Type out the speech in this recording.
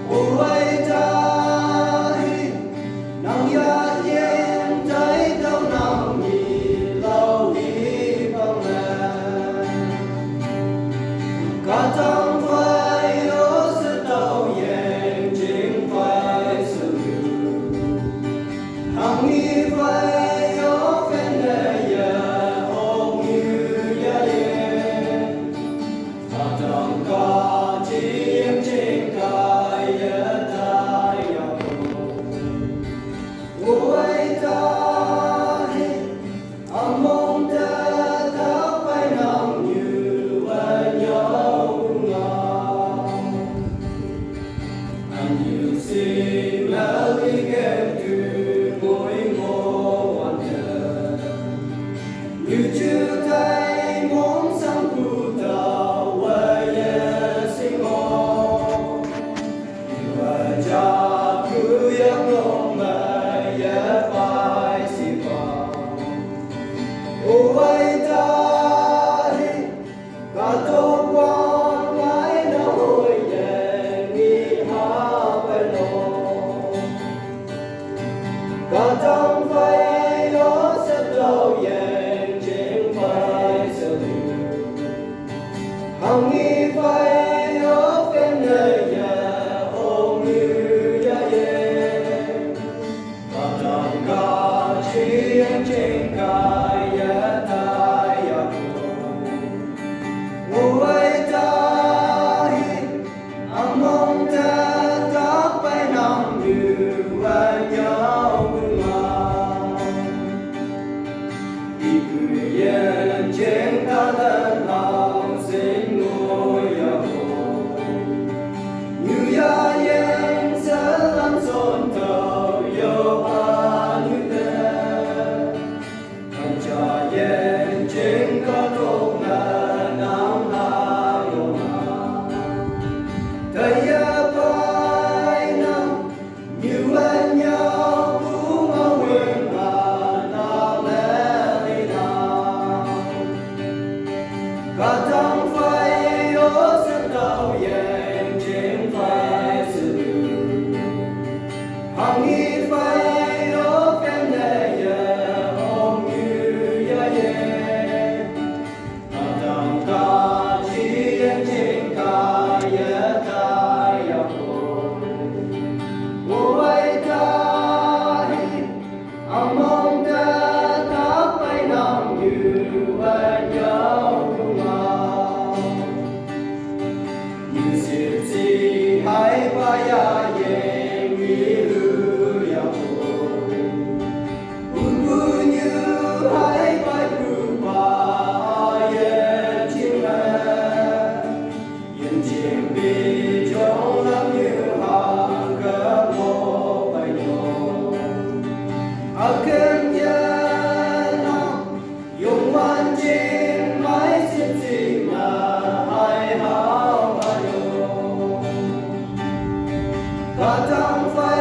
Ô ơi ta hi nang ya yen tai đâu nang ni lâu hi bao la cả trong vai ô sẽ đâu yen chính vai sự hằng nghi vai ô phen lệ ya ô như ya yen ta trong ca chiêm trên cài ya ta ya ôi ta hi among ta ta phải nằm như vậy nhau ngào anh yêu xin là đi ghé từ mỗi hoàn đời như chưa thấy mong sang cụ tàu quay sinh ngô và cha cứ giấc mộng mày phải xin vào ôi ta hi cả tô quan ngái nó hồi về nghi ha phải lo cả trong vai nó sẽ lâu dần trên vai sự hằng nghi vai nó phen nơi nhà ôm như ya yen và trong cả chiến trên cài ya ta ya ôi ta hi among ta ta phải nằm như vậy nhau ngào đi cười yên trên ta thân lòng xin ngôi ya như ya yen sẽ làm son tàu yo a như thế anh cha yen trên ca thôn là nam ha yo ma thầy ya phải nằm như anh nhau cũng ngao nguyện mà na lẽ đi nào cả trong vai ô sẽ đau dần trên vai sự hằng nghi vai ô phen lệ ya ôm như ya yen cả trong ca chiến trên cài ya ta ya ôi ta hi among ta ta phải nằm như vậy nhau ngào như diệp si hai ba ya yen nghi hư ya bu như hai ba bu ba yen chim yên chim bi trong lắm như hàng cỡ mô bay nhô akan ya yung man chim mai sim sim na hai hao ba yo cả trong vai